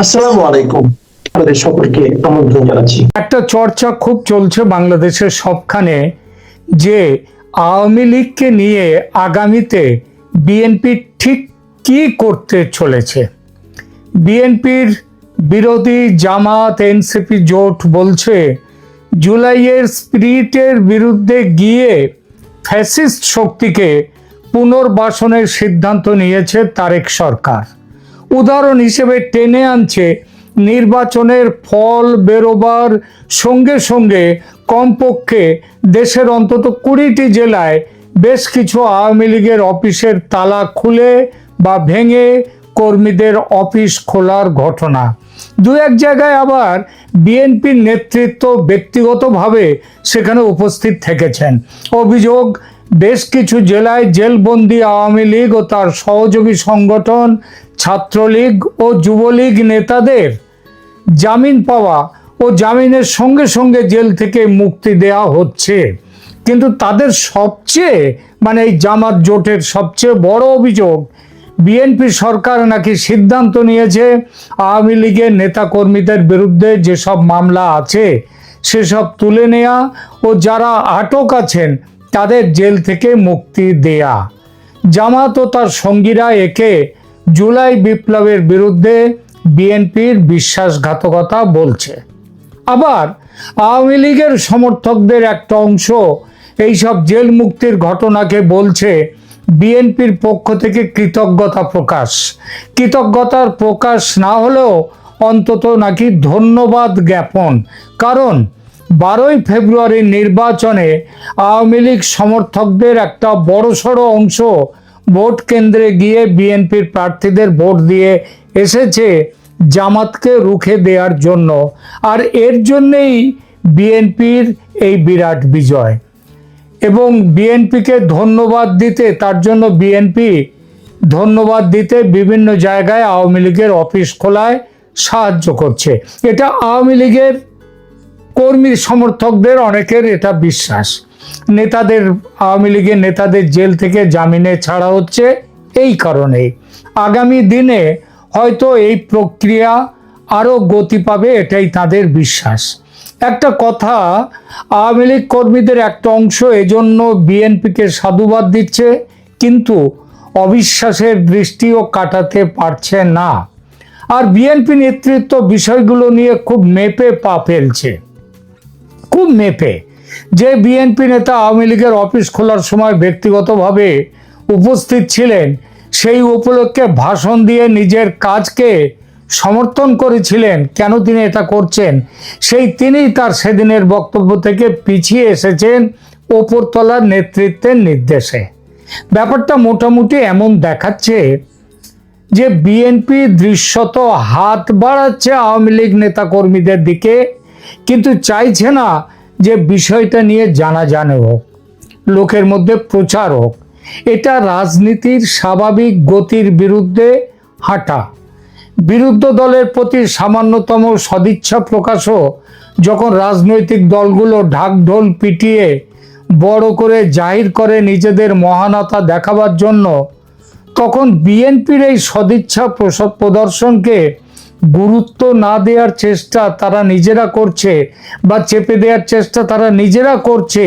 আসসালামু আলাইকুম। আপনাদের সকলকে আমন্ত্রণ জানাচ্ছি। একটা চর্চা খুব চলছে বাংলাদেশের সবখানে যে আওয়ামী লীগকে নিয়ে আগামীতে বিএনপি ঠিক কি করতে চলেছে। বিএনপির বিরোধী জামাত এনসিপি জোট বলছে জুলাইয়ের স্পিরিটের বিরুদ্ধে গিয়ে ফ্যাসিস্ট শক্তিকে পুনর্বাসনের সিদ্ধান্ত নিয়েছে তারেক সরকার। উদাহরণ হিসেবে টেনে আনছে নির্বাচনের ফল বেরোবার সঙ্গে সঙ্গে কমপক্ষে দেশের অন্তত 20টি জেলায় বেশ কিছু আওয়ামী লীগের অফিসের তালা খুলে বা ভেঙে কর্মীদের অফিস খোলার ঘটনা। দু এক জায়গায় আবার বিএনপির নেতৃত্ব ব্যক্তিগতভাবে সেখানে উপস্থিত থেকেছেন। অভিযোগ, বেশ কিছু জেলায় জেলবন্দি আওয়ামী লীগ ও তার সহযোগী সংগঠন ছাত্রলীগ ও যুবলীগ নেতাদের জামিন পাওয়া ও জামিনের সঙ্গে সঙ্গে জেল থেকে মুক্তি দেওয়া হচ্ছে। কিন্তু তাদের সবচেয়ে এই জামাত জোটের সবচেয়ে বড় অভিযোগ, বিএনপি সরকার নাকি সিদ্ধান্ত নিয়েছে আওয়ামী লীগের নেতাকর্মীদের বিরুদ্ধে যেসব মামলা আছে সেসব তুলে নেওয়া ও যারা আটক আছেন তাদের জেল থেকে মুক্তি দেয়া। জামাত ও তার সঙ্গীরা একে জুলাই বিপ্লবের বিরুদ্ধে বিএনপির বিশ্বাসঘাতকতা বলছে। আবার আওয়ামী লীগের সমর্থকদের একটা অংশ এইসব জেল মুক্তির ঘটনাকে বলছে বিএনপির পক্ষ থেকে কৃতজ্ঞতার প্রকাশ না হলেও অন্তত নাকি ধন্যবাদ জ্ঞাপন। কারণ 12ই ফেব্রুয়ারির নির্বাচনে আওয়ামী লীগ সমর্থকদের একটা বড়সড় অংশ ভোট কেন্দ্রে গিয়ে বিএনপির প্রার্থীদের ভোট দিয়ে এসেছে জামাতকে রুখে দেওয়ার জন্য। আর এর জন্যেই বিএনপির এই বিরাট বিজয়। এবং বিএনপিকে ধন্যবাদ দিতে, তার জন্য বিএনপি ধন্যবাদ দিতে বিভিন্ন জায়গায় আওয়ামী লীগের অফিস খোলায় সাহায্য করছে। এটা আওয়ামী লীগের কর্মী সমর্থকদের অনেকের এটা বিশ্বাস। আওয়ামী লীগের নেতাদের জেল থেকে জামিনে ছাড়া হচ্ছে এই কারণেই। আগামী দিনে হয়তো এই প্রক্রিয়া আরও গতি পাবে, এটাই তাদের বিশ্বাস। একটা কথা, আওয়ামী লীগ কর্মীদের একটা অংশ এজন্য বিএনপিকে সাধুবাদ দিচ্ছে, কিন্তু অবিশ্বাসের দৃষ্টিও কাটাতে পারছে না। আর বিএনপি নেতৃত্ব বিষয়গুলো নিয়ে খুব মেপে পা ফেলছে, খুব মেপে। যে বিএনপি নেতা আওয়ামী লীগের অফিস খোলার সময় ব্যক্তিগতভাবে উপস্থিত ছিলেন, সেই উপলক্ষে ভাষণ দিয়ে নিজের কাজকে সমর্থন করেছিলেন, কেন তিনি এটা করছেন তিনি তার সেদিনের বক্তব্য থেকে পিছিয়ে এসেছেন ওপরতলার নেতৃত্বের নির্দেশে। ব্যাপারটা মোটামুটি এমন দেখাচ্ছে যে বিএনপি দৃশ্যত হাত বাড়াচ্ছে আওয়ামী লীগ নেতাকর্মীদের দিকে, কিন্তু চাইছে না যে বিষয়টা নিয়ে জানাজানি হোক, লোকের মধ্যে প্রচার হোক। এটা রাজনীতির স্বাভাবিক গতির বিরুদ্ধে হাঁটা। বিরুদ্ধ দলের প্রতি সামান্যতম সদিচ্ছা প্রকাশও যখন রাজনৈতিক দলগুলো ঢাকঢোল পিটিয়ে বড় করে জাহির করে নিজেদের মহানতা দেখাবার জন্য, তখন বিএনপির এই সদিচ্ছা প্রদর্শনকে গুরুত্ব না দেওয়ার চেষ্টা তারা নিজেরা করছে, বা চেপে দেওয়ার চেষ্টা তারা নিজেরা করছে।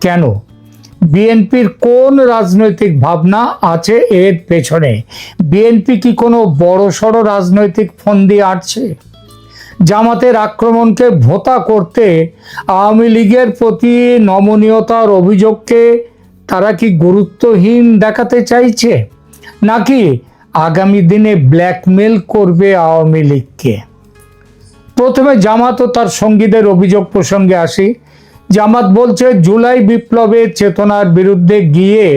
কেন? বিএনপির কোন রাজনৈতিক ভাবনা আছে এর পেছনে? বিএনপি কি কোনো বড়সড় রাজনৈতিক ফন্দি আটছে? জামাতের আক্রমণকে ভোঁতা করতে আওয়ামী লীগের প্রতি নমনীয়তার অভিযোগকে তারা কি গুরুত্বহীন দেখাতে চাইছে, নাকি আগামী দিনে ব্ল্যাকমেল করবে আওয়ামী লীগকে? প্রথমে জামাত ও তার সঙ্গীদের অভিযোগ প্রসঙ্গে আসি। জামাত বলছে জুলাই বিপ্লবের চেতনার বিরুদ্ধে গিয়ে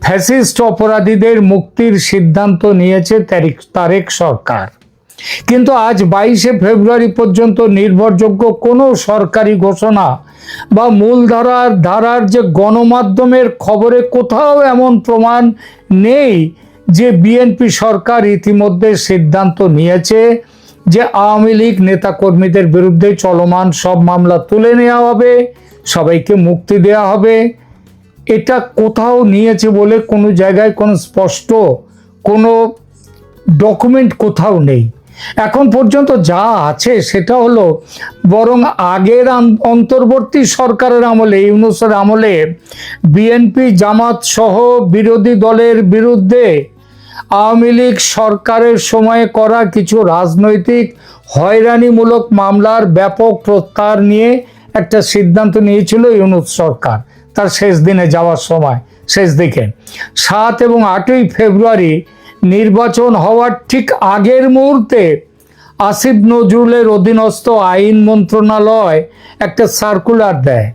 ফ্যাসিস্ট অপরাধীদের মুক্তির সিদ্ধান্ত নিয়েছে তারেক সরকার। কিন্তু আজ 22শে ফেব্রুয়ারি পর্যন্ত নির্ভরযোগ্য কোনো সরকারি ঘোষণা বা ধারার যে গণমাধ্যমের খবরে কোথাও এমন প্রমাণ নেই যে বিএনপি সরকার ইতিমধ্যে সিদ্ধান্ত নিয়েছে যে আওয়ামী লীগ নেতাকর্মীদের বিরুদ্ধে চলমান সব মামলা তুলে নেওয়া হবে, সবাইকে মুক্তি দেওয়া হবে। এটা কোথাও নিয়েছে বলে কোনো জায়গায় কোনো স্পষ্ট কোনো ডকুমেন্ট কোথাও নেই। এখন পর্যন্ত যা আছে সেটা হলো বরং আগের অন্তর্বর্তী সরকারের আমলে, ইউনূসের আমলে বিএনপি জামাত সহ বিরোধী দলের বিরুদ্ধে আওয়ামী লীগ সরকারের সময়ে করা কিছু রাজনৈতিক হয়রানিমূলক মামলার ব্যাপক প্রত্যাহার নিয়ে একটা সিদ্ধান্ত নিয়েছিল ইউনূস সরকার তার শেষ দিনে যাওয়ার সময়, শেষ দিকে 7 এবং 8ই ফেব্রুয়ারি নির্বাচন হওয়ার ঠিক আগের মুহূর্তে আসিফ নজরুলের অধীনস্থ আইন মন্ত্রণালয় একটা সার্কুলার দেয়।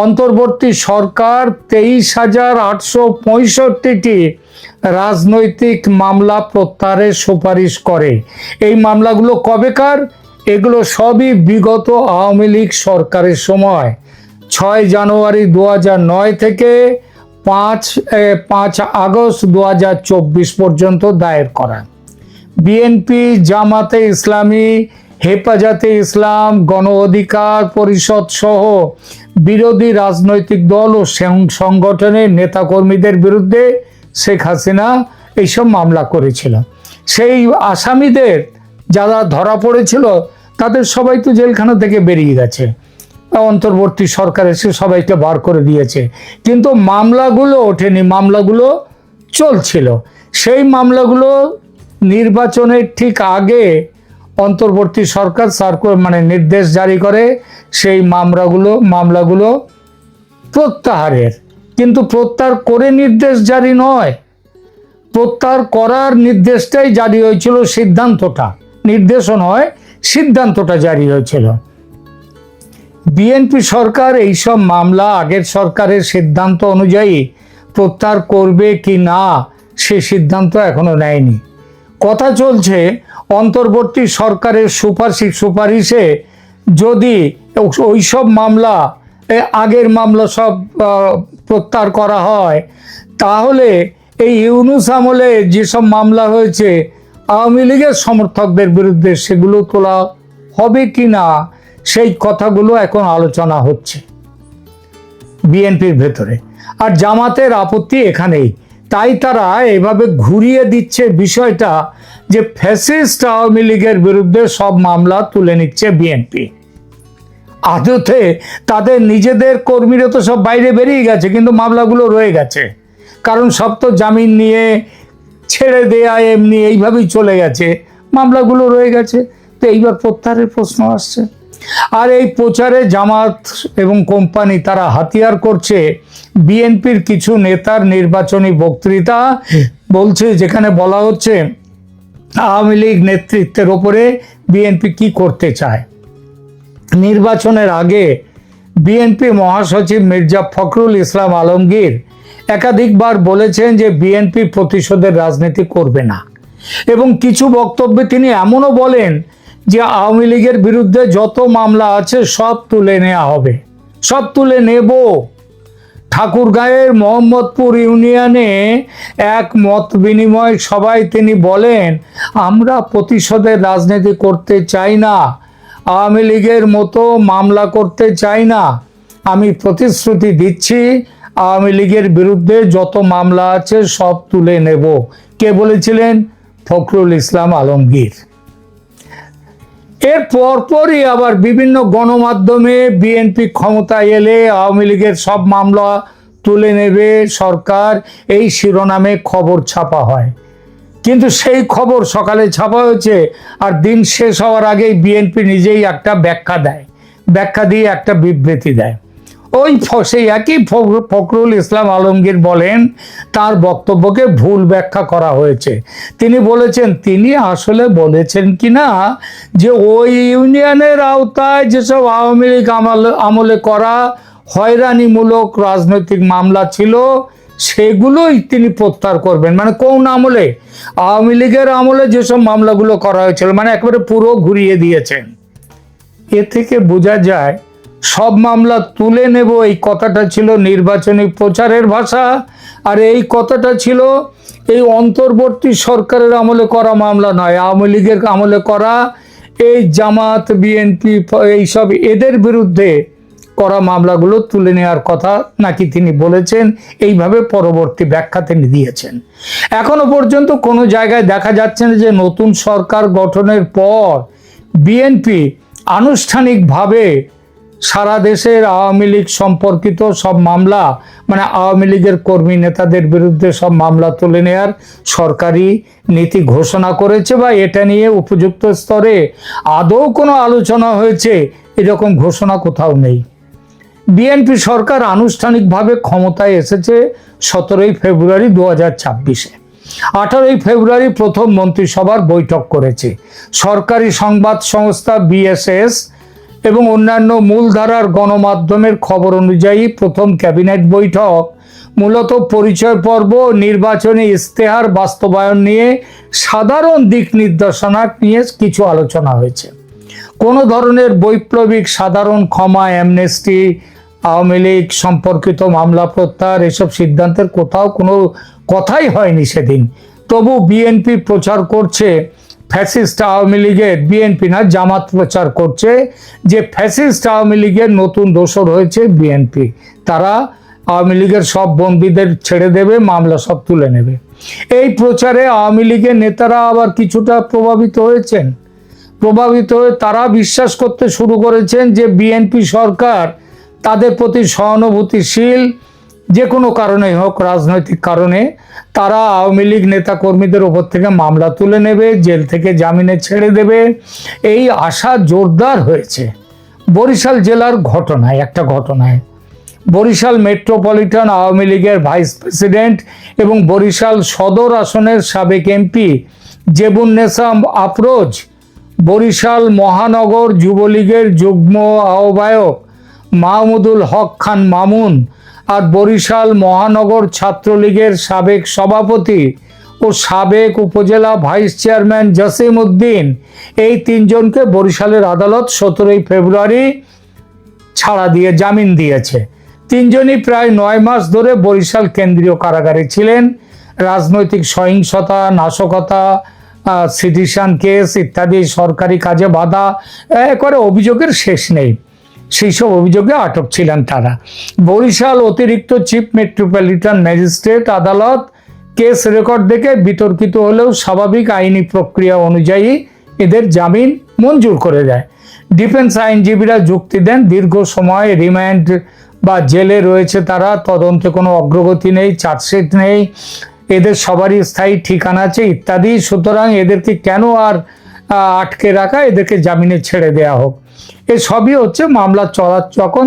অন্তর্বর্তী সরকার 23,865টি রাজনৈতিক মামলা প্রত্যাহারের সুপারিশ করে। এই মামলাগুলো কবেকার? এগুলো সবই বিগত আওয়ামী লীগ সরকারের সময় 6 জানুয়ারি 2009 থেকে 5 আগস্ট 2024 পর্যন্ত দায়ের করা। বিএনপি, জামাতে ইসলামী, হেফাজতে ইসলাম, গণ অধিকার পরিষদ সহ বিরোধী রাজনৈতিক দল ও সংগঠনের নেতাকর্মীদের বিরুদ্ধে শেখ হাসিনা এইসব মামলা করেছিল। সেই আসামিদের যারা ধরা পড়েছিল তাদের সবাই তো জেলখানা থেকে বেরিয়ে গেছে, অন্তর্বর্তী সরকার এসে সবাইকে বার করে দিয়েছে, কিন্তু মামলাগুলো ওঠেনি, মামলাগুলো চলছিল। সেই মামলাগুলো নির্বাচনের ঠিক আগে অন্তর্বর্তী সরকার মানে নির্দেশ জারি করে সেই মামলাগুলো প্রত্যাহারের। কিন্তু প্রত্যাহার করে নির্দেশ জারি নয়, প্রত্যাহার করার নির্দেশটাই জারি হয়েছিল, সিদ্ধান্তটা, নির্দেশও নয়, সিদ্ধান্তটা জারি হয়েছিল। বিএনপি সরকার এইসব মামলা আগের সরকারের সিদ্ধান্ত অনুযায়ী প্রত্যাহার করবে কি না সে সিদ্ধান্ত এখনো নেয়নি। কথা চলছে অন্তর্বর্তী সরকারের সুপারিশে যদি ওইসব মামলা, আগের মামলা সব প্রত্যাহার করা হয়, তাহলে এই ইউনূস আমলে যেসব মামলা হয়েছে আওয়ামী লীগের সমর্থকদের বিরুদ্ধে সেগুলো তোলা হবে কি না সেই কথাগুলো এখন আলোচনা হচ্ছে বিএনপির ভেতরে। আর জামাতের আপত্তি এখানেই, তাই তারা এভাবে ঘুরিয়ে দিচ্ছে বিষয়টা যে ফ্যাসিস্ট আওয়ামী লীগের বিরুদ্ধে সব মামলা তুলে নিচ্ছে বিএনপি। আদতে তাদের নিজেদের কর্মীরা তো সব বাইরে বেরিয়ে গেছে, কিন্তু মামলাগুলো রয়ে গেছে, কারণ সব তো জামিন নিয়ে ছেড়ে দেয়া এমনি এইভাবেই চলে গেছে, মামলাগুলো রয়ে গেছে। তো এইবার প্রত্যাহারের প্রশ্ন আসছে। আর এই প্রচারে জামাত এবং কোম্পানি তারা হাতিয়ার করছে বিএনপির কিছু নেতার নির্বাচনী বক্তৃতা, বলছে যেখানে বলা হচ্ছে আওয়ামী লীগ নেতৃত্বের ওপরে বিএনপি কি করতে চায়। নির্বাচনের আগে বিএনপি মহাসচিব মির্জা ফখরুল ইসলাম আলমগীর একাধিকবার বলেছেন যে বিএনপি প্রতিশোধের রাজনীতি করবে না, এবং কিছু বক্তব্যে তিনি এমনও বলেন যে আওয়ামী লীগের বিরুদ্ধে যত মামলা আছে সব তুলে নেওয়া হবে, সব তুলে নেব। ঠাকুরগাঁয়ের মোহাম্মদপুর ইউনিয়নে এক মত বিনিময় সভায় তিনি বলেন, আমরা প্রতিশোধের রাজনীতি করতে চাই না, আওয়ামী লীগের মতো মামলা করতে চাই না, আমি প্রতিশ্রুতি দিচ্ছি আওয়ামী লীগের বিরুদ্ধে যত মামলা আছে সব তুলে নেব। কে বলেছিলেন? ফখরুল ইসলাম আলমগীর। এর পরপরই আবার বিভিন্ন গণমাধ্যমে বিএনপি ক্ষমতায় এলে আওয়ামী লীগের সব মামলা তুলে নেবে সরকার, এই শিরোনামে খবর ছাপা হয়। কিন্তু সেই খবর সকালে ছাপা হয়েছে, আর দিন শেষ হওয়ার আগেই বিএনপি নিজেই একটা ব্যাখ্যা দিয়ে একটা বিবৃতি দেয়। ওই সেই একই ফখরুল ইসলাম আলমগীর বলেন তার বক্তব্যকে ভুল ব্যাখ্যা করা হয়েছে। তিনি বলেছেন, তিনি আসলে বলেছেন কিনা যে ওই ইউনিয়নের আওতায় যেসব আওয়ামী লীগ আমলে করা হয়রানিমূলক রাজনৈতিক মামলা ছিল সেগুলোই তিনি প্রত্যাহার করবেন। মানে কোন আমলে? আওয়ামী লীগের আমলে যেসব মামলাগুলো করা হয়েছিল, মানে একেবারে পুরো ঘুরিয়ে দিয়েছেন। এ থেকে বোঝা যায় সব মামলা তুলে নেব এই কথাটা ছিল নির্বাচনী প্রচারের ভাষা, আর এই কথাটা ছিল এই অন্তর্বর্তী সরকারের আমলে করা মামলা নয়, আওয়ামী লীগের আমলে করা এই জামাত, বিএনপি, এইসব এদের বিরুদ্ধে করা মামলাগুলো তুলে নেওয়ার কথা নাকি তিনি বলেছেন, এইভাবে পরবর্তী ব্যাখ্যা তিনি দিয়েছেন। এখনো পর্যন্ত কোনো জায়গায় দেখা যাচ্ছে না যে নতুন সরকার গঠনের পর বিএনপি আনুষ্ঠানিকভাবে সারা দেশের আওয়ামী লীগ সম্পর্কিত সব মামলা, মানে আওয়ামী লীগের কর্মী নেতাদের বিরুদ্ধে সব মামলা তুলে নেওয়ার সরকারি নীতি ঘোষণা করেছে, বা এটা নিয়ে উপযুক্ত স্তরে আদৌ কোনো আলোচনা হয়েছে, এরকম ঘোষণা কোথাও নেই। বিএনপি সরকার আনুষ্ঠানিকভাবে ক্ষমতায় এসেছে 17ই ফেব্রুয়ারি 2026-এ। 18ই ফেব্রুয়ারি প্রথম মন্ত্রিসভার বৈঠক করেছে। সরকারি সংবাদ সংস্থা বিএসএস এবং অন্যান্য মূলধারার গণমাধ্যমের খবর অনুযায়ী প্রথম ক্যাবিনেট বৈঠক মূলত পরিচয় পর্ব, নির্বাচনী ইশতেহার বাস্তবায়ন নিয়ে সাধারণ দিক নির্দেশনা নিয়ে কিছু আলোচনা হয়েছে। কোনো ধরনের বৈপ্লবিক সাধারণ ক্ষমা, অ্যামনেস্টি, আওয়ামী লীগ সম্পর্কিত মামলা প্রত্যাহার, এসব সিদ্ধান্তের কোথাও কোনো কথাই হয়নি সেদিন। তবু বিএনপি প্রচার করছে ফ্যাসিস্ট আওয়ামী লীগের, বিএনপি না জামাত প্রচার করছে যে ফ্যাসিস্ট আওয়ামী লীগের নতুন দোসর হয়েছে বিএনপি। তারা আওয়ামী লীগের সব বন্দীদের ছেড়ে দেবে, মামলা সব তুলে নেবে। এই প্রচারে আওয়ামী লীগের নেতারা আবার কিছুটা প্রভাবিত হয়েছেন। প্রভাবিত হয়ে তারা বিশ্বাস করতে শুরু করেছেন যে বিএনপি সরকার তাদের প্রতি সহানুভূতিশীল, যে কোনো কারণেই হোক, রাজনৈতিক কারণে তারা আওয়ামী লীগ নেতা কর্মীদের ওপর থেকে মামলা তুলে নেবে, জেল থেকে জামিনে ছেড়ে দেবে। এই আশা জোরদার হয়েছে বরিশাল জেলার একটা ঘটনায়। বরিশাল মেট্রোপলিটন আওয়ামী লীগের ভাইস প্রেসিডেন্ট এবং বরিশাল সদর আসনের সাবেক এমপি জেবুন্নেসা আফরোজ, বরিশাল মহানগর যুবলীগের যুগ্ম আহ্বায়ক মাহমুদুল হক খান মামুন আর বরিশাল মহানগর ছাত্রলীগের সাবেক সভাপতি ও সাবেক উপজেলা ভাইস চেয়ারম্যান জসিম উদ্দিন, এই তিনজনকে বরিশালের আদালত 17ই ফেব্রুয়ারি ছাড়া দিয়ে জামিন দিয়েছে। তিনজনই প্রায় 9 মাস ধরে বরিশাল কেন্দ্রীয় কারাগারে ছিলেন। রাজনৈতিক সহিংসতা, নাশকতা, সিটিশন কেস ইত্যাদি সরকারি কাজে বাধা, করে অভিযোগের শেষ নেই। সেই সব অভিযোগে আটক ছিলেন তারা। বরিশাল অতিরিক্ত চিফ মেট্রোপলিটন ম্যাজিস্ট্রেট আদালত কেস রেকর্ড দেখে বিতর্কিত হলেও স্বাভাবিক আইনি প্রক্রিয়া অনুযায়ী এদের জামিন মঞ্জুর করে দেয়। ডিফেন্স আইনজীবীরা যুক্তি দেন, দীর্ঘ সময় রিমান্ড বা জেলে রয়েছে তারা, তদন্তে কোনো অগ্রগতি নেই, চার্জশিট নেই, এদের সবারই স্থায়ী ঠিকানা আছে ইত্যাদি। সুতরাং এদেরকে কেন আর আটকে রাখা, এদেরকে জামিনে ছেড়ে দেয়া হোক। এ সবই হচ্ছে মামলা চলার যখন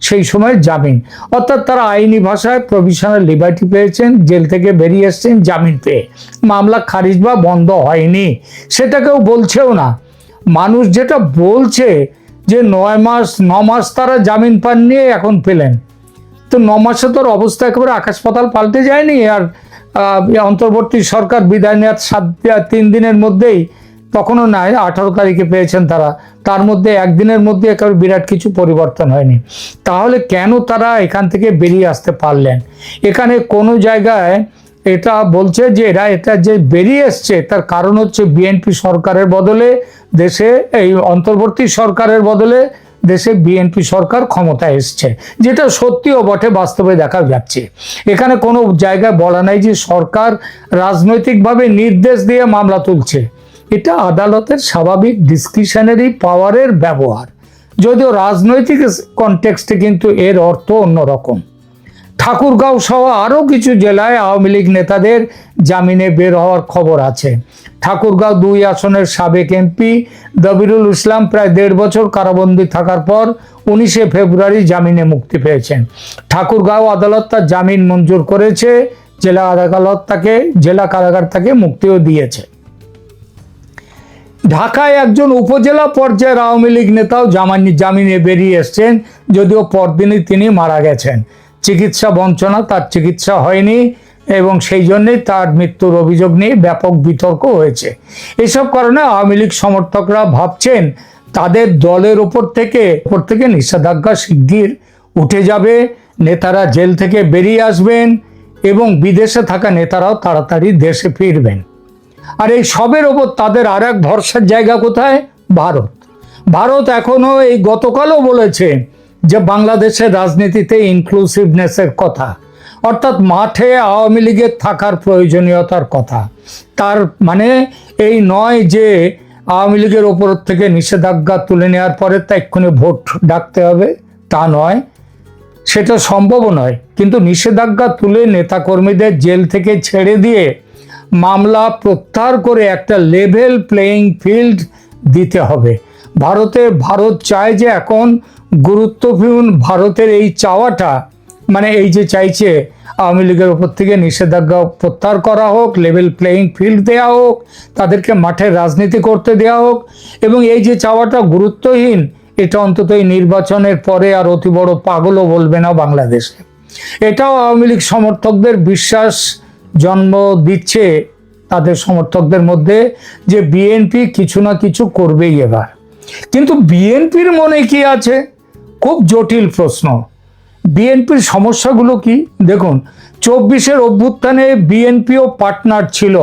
সেই সময় জামিন, অর্থাৎ তারা আইনি ভাষায় প্রভিশনাল লিবার্টি পেয়েছেন, জেল থেকে বেরিয়ে এসছেন জামিন পেয়ে। মামলা খারিজ বা বন্ধ হয়নি, সেটা কেউ বলছেও না। মানুষ যেটা বলছে যে 9 মাস তারা জামিন পাননি, এখন পেলেন। তো 9 মাসে তোর অবস্থা একেবারে আকাশ পাতাল পাল্টে যায়নি। আর অন্তর্বর্তী সরকার বিদায় নেওয়ার 3 দিনের মধ্যেই, তখনও নয় 18 তারিখে পেয়েছেন তারা, তার মধ্যে একদিনের মধ্যে একেবারে বিরাট কিছু পরিবর্তন হয়নি। তাহলে কেন তারা এখান থেকে বেরিয়ে আসতে পারলেন? এখানে কোনো জায়গায় এটা বলছে যে এটা যে বেরিয়ে এসছে তার কারণ হচ্ছে বিএনপি সরকারের বদলে দেশে, এই অন্তর্বর্তী সরকারের বদলে দেশে বিএনপি সরকার ক্ষমতায় এসছে, যেটা সত্যিও বটে, বাস্তবে দেখা যাচ্ছে। এখানে কোনো জায়গায় বলা নাই যে সরকার রাজনৈতিকভাবে নির্দেশ দিয়ে মামলা তুলছে। এটা আদালতের স্বাভাবিক ডিসক্রিশনারি পাওয়ারের ব্যবহার, যদিও রাজনৈতিক কনটেক্সটে কিন্তু এর অর্থ অন্যরকম। ঠাকুরগাঁও সহ আরও কিছু জেলায় আওয়ামী লীগ নেতাদের জামিনে বের হওয়ার খবর আছে। ঠাকুরগাঁও 2 আসনের সাবেক এমপি দবিরুল ইসলাম প্রায় 1.5 বছর কারাবন্দী থাকার পর 19শে ফেব্রুয়ারি জামিনে মুক্তি পেয়েছেন। ঠাকুরগাঁও আদালত তার জামিন মঞ্জুর করেছে, জেলা কারাগার তাকে মুক্তিও দিয়েছে। ঢাকায় একজন উপজেলা পর্যায়ের আওয়ামী লীগ নেতাও জামিনে বেরিয়ে এসছেন, যদিও পরদিনই তিনি মারা গেছেন। চিকিৎসা বঞ্চনা, তার চিকিৎসা হয়নি এবং সেই জন্যই তার মৃত্যুর অভিযোগ নিয়ে ব্যাপক বিতর্ক হয়েছে। এসব কারণে আওয়ামী লীগ সমর্থকরা ভাবছেন তাদের দলের ওপর থেকে নিষেধাজ্ঞা শিগগির উঠে যাবে, নেতারা জেল থেকে বেরিয়ে আসবেন এবং বিদেশে থাকা নেতারাও তাড়াতাড়ি দেশে ফিরবেন। আর এই সবের ওপর তাদের আর এক ভরসার জায়গা কোথায়? ভারত এখনো, এই গতকালও বলেছে যে বাংলাদেশের রাজনীতিতে ইনক্লুসিভনেসের কথা, অর্থাৎ মাঠে আওয়ামী লীগের থাকার প্রয়োজনীয়তার কথা। তার মানে এই নয় যে আওয়ামী লীগের ওপর থেকে নিষেধাজ্ঞা তুলে নেওয়ার পরে তা এক্ষুনি ভোট ডাকতে হবে, তা নয়, সেটা সম্ভবও নয়। কিন্তু নিষেধাজ্ঞা তুলে নেতাকর্মীদের জেল থেকে ছেড়ে দিয়ে মামলা প্রত্যাহার করে একটা লেভেল প্লেয়িং ফিল্ড দিতে হবে। ভারত চায় যে এখন গুরুত্বপূর্ণ ভারতের এই চাওয়াটা, মানে এই যে চাইছে আওয়ামী লীগের উপর থেকে নিষেধাজ্ঞা প্রত্যাহার করা হোক, লেভেল প্লেয়িং ফিল্ড দেওয়া হোক, তাদেরকে মাঠে রাজনীতি করতে দেওয়া হোক, এবং এই যে চাওয়াটা গুরুত্বহীন, এটা অন্তত এই নির্বাচনের পরে আর অতি বড় পাগলও বলবে না বাংলাদেশে। এটাও আওয়ামী লীগ সমর্থকদের বিশ্বাস জন্ম দিচ্ছে তাদের সমর্থকদের মধ্যে যে বিএনপি কিছু না কিছু করবেই এবার। কিন্তু বিএনপির মনে কি আছে, খুব জটিল প্রশ্ন। বিএনপির সমস্যাগুলো কি দেখুন, 24-এর অভ্যুত্থানে বিএনপিও পার্টনার ছিল,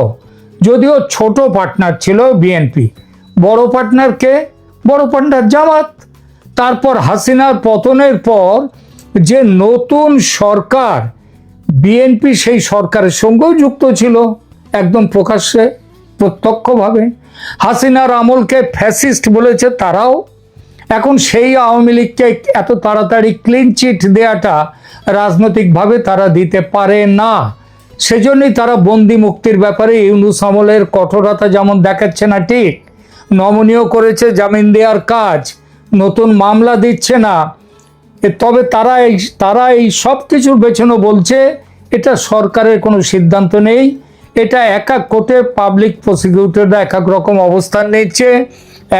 যদিও ছোট পার্টনার ছিল বিএনপি। বড় পার্টনার কে? বড় পার্টনার জামাত। তারপর হাসিনার পতনের পর যে নতুন সরকার, বিএনপি সেই সরকারের সঙ্গেও যুক্ত ছিল একদম প্রকাশ্যে প্রত্যক্ষভাবে। হাসিনার আমলকে ফ্যাসিস্ট বলেছে তারাও। এখন সেই আওয়ামী লীগকে এত তাড়াতাড়ি ক্লিন চিট দেওয়াটা রাজনৈতিকভাবে তারা দিতে পারে না। সেজন্যই তারা বন্দি মুক্তির ব্যাপারে ইউনূস আমলের কঠোরতা যেমন দেখাচ্ছে না, ঠিক নমনীয় করেছে জামিন দেওয়ার কাজ, নতুন মামলা দিচ্ছে না। তবে তারা এই সব কিছুর পেছনে বলছে এটা সরকারের কোনো সিদ্ধান্ত নেই, এটা এক এক কোর্টে পাবলিক প্রসিকিউটররা এক এক রকম অবস্থান নিচ্ছে,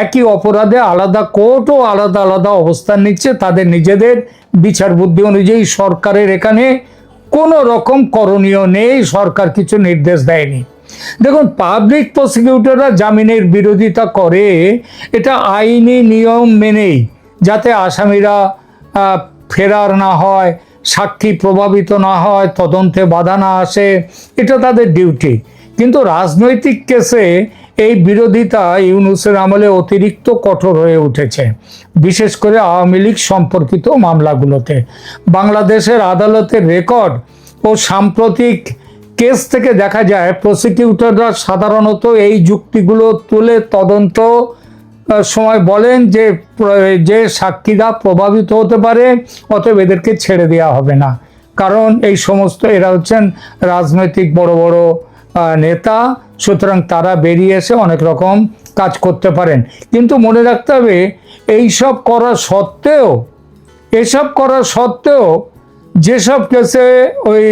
একই অপরাধে আলাদা কোর্টও আলাদা আলাদা অবস্থান নিচ্ছে তাদের নিজেদের বিচার বুদ্ধি অনুযায়ী। সরকারের এখানে কোনো রকম করণীয় নেই, সরকার কিছু নির্দেশ দেয়নি। দেখুন, পাবলিক প্রসিকিউটররা জামিনের বিরোধিতা করে এটা আইনি নিয়ম মেনেই, যাতে আসামিরা ফেরার না হয়, সাক্ষী প্রভাবিত না হয়, তদন্তে বাধা না আসে, এটা তাদের ডিউটি। কিন্তু রাজনৈতিক কেসে এই বিরোধিতা ইউনূসের আমলে অতিরিক্ত কঠোর হয়ে উঠেছে, বিশেষ করে আওয়ামী লীগ সম্পর্কিত মামলাগুলোতে। বাংলাদেশের আদালতের রেকর্ড ও সাম্প্রতিক কেস থেকে দেখা যায় প্রসিকিউটররা সাধারণত এই যুক্তিগুলো তুলে তদন্ত সময় বলেন যে সাক্ষীরা প্রভাবিত হতে পারে, অতএব এদেরকে ছেড়ে দেওয়া হবে না, কারণ এই সমস্ত এরা হচ্ছেন রাজনৈতিক বড় বড় নেতা, সুতরাং তারা বেরিয়ে এসে অনেক রকম কাজ করতে পারেন। কিন্তু মনে রাখতে হবে এসব করা সত্ত্বেও যেসব কেসে ওই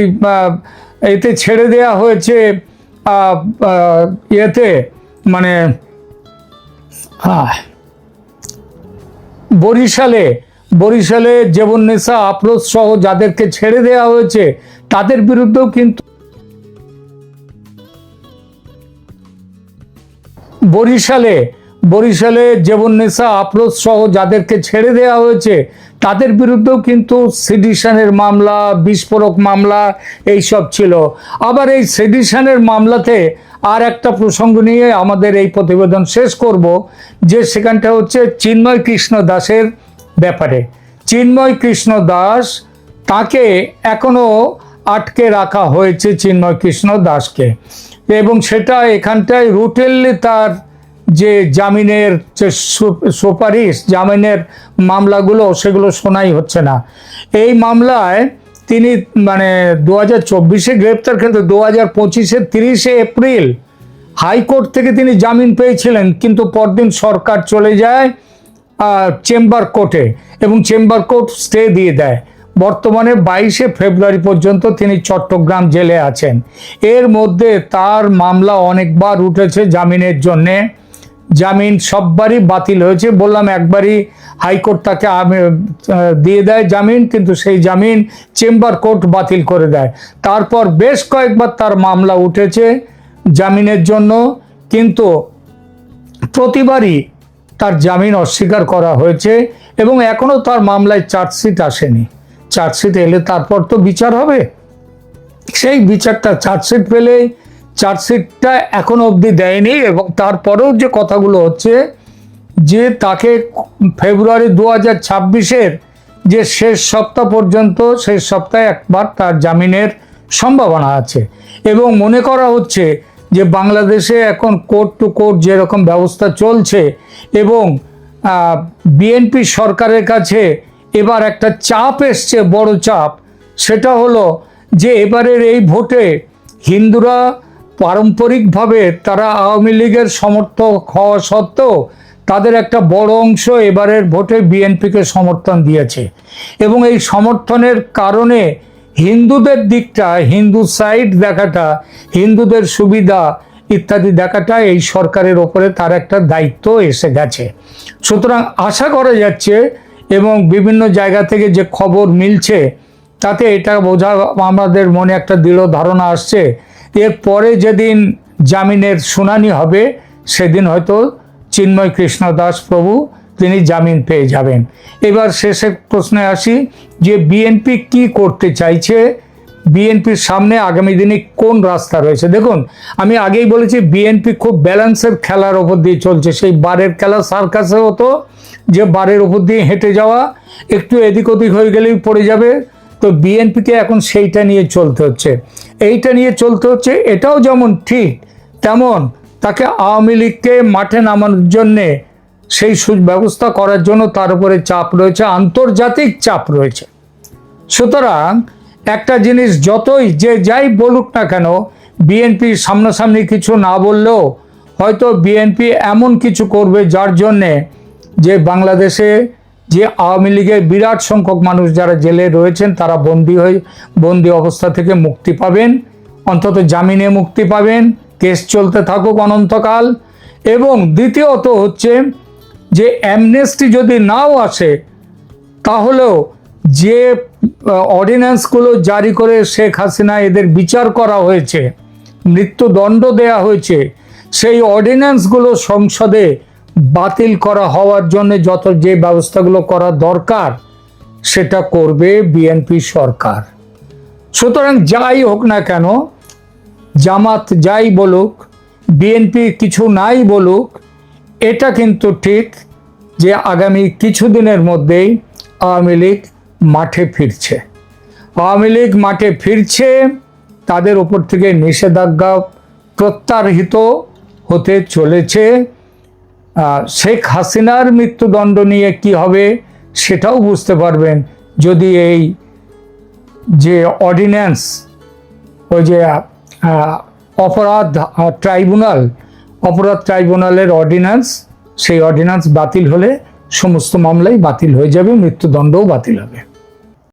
এতে ছেড়ে দেওয়া হয়েছে, ইয়েতে মানে বরিশালে জেবুন্নেসা আফরোজ সহ যাদেরকে ছেড়ে দেওয়া হয়েছে তাদের বিরুদ্ধেও কিন্তু বরিশালে জেবুন্নেসা আফরোজ সহ যাদেরকে ছেড়ে দেওয়া হয়েছে তাদের বিরুদ্ধেও কিন্তু সেডিশনের মামলা, বিস্ফোরক মামলা এইসব ছিল। আবার এই সেডিশনের মামলাতে আর একটা প্রসঙ্গ নিয়ে আমাদের এই প্রতিবেদন শেষ করব, যে সেখানটা হচ্ছে চিন্ময় কৃষ্ণ দাসের ব্যাপারে। চিন্ময় কৃষ্ণ দাস, তাকে এখনো আটকে রাখা হয়েছে চিন্ময় কৃষ্ণ দাসকে, এবং সেটা এখানটায় রুটেনলি তার যে জামিনের যে সুপারিশ, জামিনের মামলাগুলো সেগুলো শোনাই হচ্ছে না। এই মামলায় তিনি 2024-এ গ্রেপ্তার, কিন্তু 2025-এর 30শে এপ্রিল হাইকোর্ট থেকে তিনি জামিন পেয়েছিলেন, কিন্তু পরদিন সরকার চলে যায় চেম্বার কোর্টে এবং চেম্বার কোর্ট স্টে দিয়ে দেয়। বর্তমানে 22শে ফেব্রুয়ারি পর্যন্ত তিনি চট্টগ্রাম জেলে আছেন। এর মধ্যে তার মামলা অনেকবার উঠেছে জামিনের জন্যে, জামিন সববারই বাতিল হয়েছে। বললাম একবারই হাইকোর্ট তাকে দিয়ে দেয় জামিন, কিন্তু সেই জামিন চেম্বার কোর্ট বাতিল করে দেয়। তারপর বেশ কয়েকবার তার মামলা উঠেছে জামিনের জন্য, কিন্তু প্রতিবারই তার জামিন অস্বীকার করা হয়েছে এবং এখনো তার মামলায় চার্জশিট আসেনি। চার্জশিট এলে তারপর তো বিচার হবে, সেই বিচারটা চার্জশিট পেলেই, চার্জশিটটা এখনো অবধি দেয়নি। এবং তারপরেও যে কথাগুলো হচ্ছে যে তাকে ফেব্রুয়ারি 2026-এর যে শেষ সপ্তাহ পর্যন্ত, শেষ সপ্তাহে একবার তার জামিনের সম্ভাবনা আছে। এবং মনে করা হচ্ছে যে বাংলাদেশে এখন কোর্ট টু কোর্ট যেরকম ব্যবস্থা চলছে, এবং বিএনপি সরকারের কাছে এবার একটা চাপ এসছে, বড় চাপ। সেটা হলো যে এবারের এই ভোটে হিন্দুরা পারম্পরিকভাবে তারা আওয়ামী লীগের সমর্থক হওয়া সত্ত্বেও তাদের একটা বড় অংশ এবারের ভোটে বিএনপিকে সমর্থন দিয়েছে। এবং এই সমর্থনের কারণে হিন্দুদের দিকটা, হিন্দু সাইড দেখাটা, হিন্দুদের সুবিধা ইত্যাদি দেখাটা এই সরকারের ওপরে তার একটা দায়িত্ব এসে গেছে। সুতরাং আশা করা যাচ্ছে, এবং বিভিন্ন জায়গা থেকে যে খবর মিলছে তাতে এটা বোঝা, আমাদের মনে একটা দৃঢ় ধারণা আসছে, এরপরে যেদিন জামিনের শুনানি হবে সেদিন হয়তো চিন্ময় কৃষ্ণ দাস প্রভু তিনি জামিন পেয়ে যাবেন। এবার শেষের প্রশ্নে আসি যে বিএনপি কি করতে চাইছে, বিএনপির সামনে আগামী দিনে কোন রাস্তা রয়েছে। দেখুন, আমি আগেই বলেছি বিএনপি খুব ব্যালেন্সের খেলার ওপর দিয়ে চলছে। সেই বারের খেলা সার্কাসে হতো, যে বারের ওপর দিয়ে হেঁটে যাওয়া, একটু এদিক ওদিক হয়ে গেলেই পড়ে যাবে। তো বিএনপিকে এখন সেইটা নিয়ে চলতে হচ্ছে, এইটা নিয়ে চলতে হচ্ছে। এটাও যেমন ঠিক, তেমন তাকে আওয়ামী লীগকে মাঠে নামানোর জন্যে সেই সুব্যবস্থা করার জন্য তার উপরে চাপ রয়েছে, আন্তর্জাতিক চাপ রয়েছে। সুতরাং একটা জিনিস যতই যে যাই বলুক না কেন, বিএনপি সামনাসামনি কিছু না বললেও হয়তো বিএনপি এমন কিছু করবে যার জন্যে যে বাংলাদেশে যে আওয়ামী লীগের বিরাট সংখ্যক মানুষ যারা জেলে রয়েছেন তারা বন্দি অবস্থা থেকে মুক্তি পাবেন, অন্তত জামিনে মুক্তি পাবেন, কেস চলতে থাকুক অনন্তকাল। এবং দ্বিতীয়ত হচ্ছে যে অ্যামনেস্টি যদি নাও আসে, তাহলেও যে অর্ডিন্যান্সগুলো জারি করে শেখ হাসিনা এদের বিচার করা হয়েছে, মৃত্যুদণ্ড দেয়া হয়েছে, সেই অর্ডিন্যান্সগুলো সংসদে বাতিল করা হওয়ার জন্য যে ব্যবস্থাগুলো করা দরকার সেটা করবে বিএনপি সরকার। সুতরাং যাই হোক না কেন, জামাত যাই বলুক, বিএনপি কিছু নাই বলুক, এটা কিন্তু ঠিক যে আগামী কিছুদিনের মধ্যেই আওয়ামী লীগ মাঠে ফিরছে। আওয়ামী লীগ মাঠে ফিরছে, তাদের উপর থেকে নিষেধাজ্ঞা প্রত্যাহৃত হতে চলেছে। শেখ হাসিনার মৃত্যুদণ্ড নিয়ে কি হবে সেটাও বুঝতে পারবেন যদি এই যে অর্ডিন্যান্স, ওই যে অপরাধ ট্রাইব্যুনালের অর্ডিন্যান্স, সেই অর্ডিন্যান্স বাতিল হলে সমস্ত মামলাই বাতিল হয়ে যাবে, মৃত্যুদণ্ডও বাতিল হবে।